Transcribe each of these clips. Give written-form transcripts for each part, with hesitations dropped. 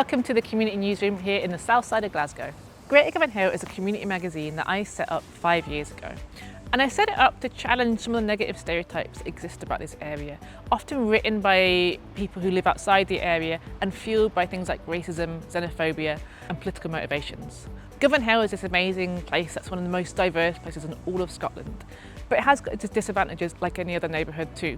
Welcome to the Community Newsroom here in the south side of Glasgow. Greater Govanhill is a community magazine that I set up 5 years ago. And I set it up to challenge some of the negative stereotypes that exist about this area, often written by people who live outside the area and fueled by things like racism, xenophobia and political motivations. Govanhill is this amazing place that's one of the most diverse places in all of Scotland, but it has got its disadvantages like any other neighbourhood too.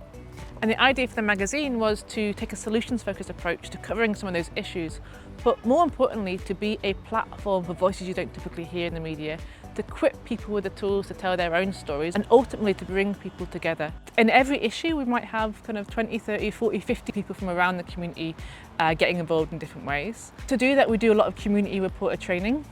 And the idea for the magazine was to take a solutions-focused approach to covering some of those issues, but more importantly to be a platform for voices you don't typically hear in the media, to equip people with the tools to tell their own stories and ultimately to bring people together. In every issue we might have kind of 20, 30, 40, 50 people from around the community getting involved in different ways. To do that we do a lot of community reporter training.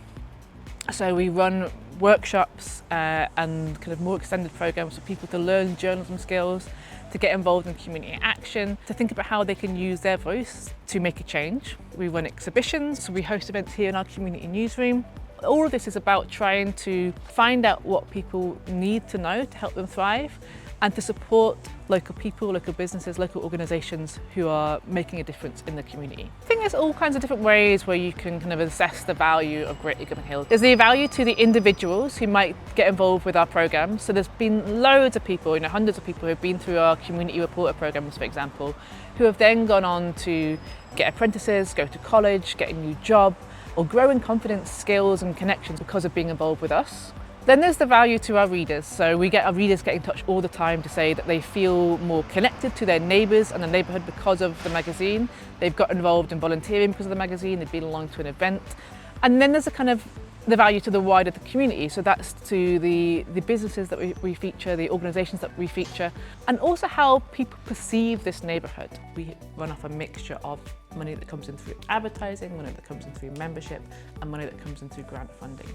So we run workshops and kind of more extended programs for people to learn journalism skills, to get involved in community action, to think about how they can use their voice to make a change. We run exhibitions, so we host events here in our community newsroom. All of this is about trying to find out what people need to know to help them thrive and to support local people, local businesses, local organisations who are making a difference in the community. I think there's all kinds of different ways where you can kind of assess the value of Greater Govanhill. There's the value to the individuals who might get involved with our programmes. So there's been loads of people, hundreds of people who have been through our community reporter programmes, for example, who have then gone on to get apprentices, go to college, get a new job, or grow in confidence, skills and connections because of being involved with us. Then there's the value to our readers. So we get our readers get in touch all the time to say that they feel more connected to their neighbours and the neighbourhood because of the magazine. They've got involved in volunteering because of the magazine, they've been along to an event. And then there's a kind of the value to the wider community. So that's to the businesses that we feature, the organisations that we feature, and also how people perceive this neighbourhood. We run off a mixture of money that comes in through advertising, money that comes in through membership, and money that comes in through grant funding.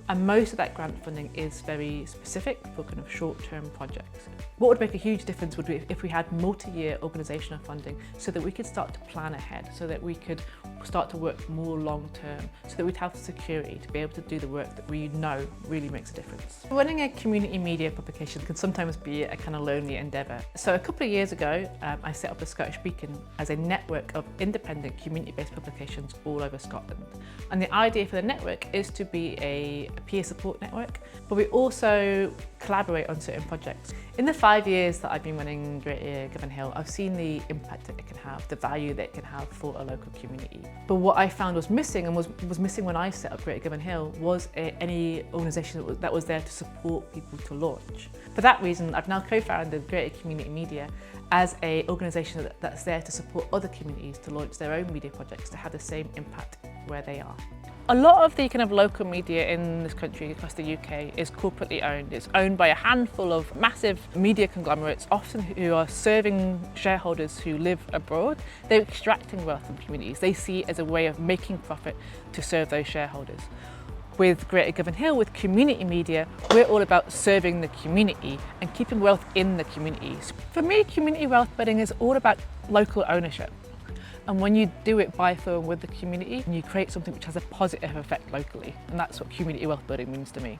And most of that grant funding is very specific for kind of short-term projects. What would make a huge difference would be if we had multi-year organisational funding so that we could start to plan ahead, so that we could start to work more long-term, so that we'd have the security to be able to do the work that we know really makes a difference. Running a community media publication can sometimes be a kind of lonely endeavour. So a couple of years ago, I set up the Scottish Beacon as a network of independent community-based publications all over Scotland. And the idea for the network is to be a peer support network, but we also collaborate on certain projects. In the 5 years that I've been running Greater Govanhill, I've seen the impact that it can have, the value that it can have for a local community. But what I found was missing, and was missing when I set up Greater Govanhill, was any organisation that was there to support people to launch. For that reason, I've now co-founded Greater Community Media as an organisation that's there to support other communities to launch their own media projects to have the same impact where they are. A lot of the kind of local media in this country, across the UK, is corporately owned. It's owned by a handful of massive media conglomerates, often who are serving shareholders who live abroad. They're extracting wealth from communities. They see it as a way of making profit to serve those shareholders. With Greater Govanhill, with community media, we're all about serving the community and keeping wealth in the communities. For me, community wealth building is all about local ownership. And when you do it by, for, and with the community, you create something which has a positive effect locally. And that's what community wealth building means to me.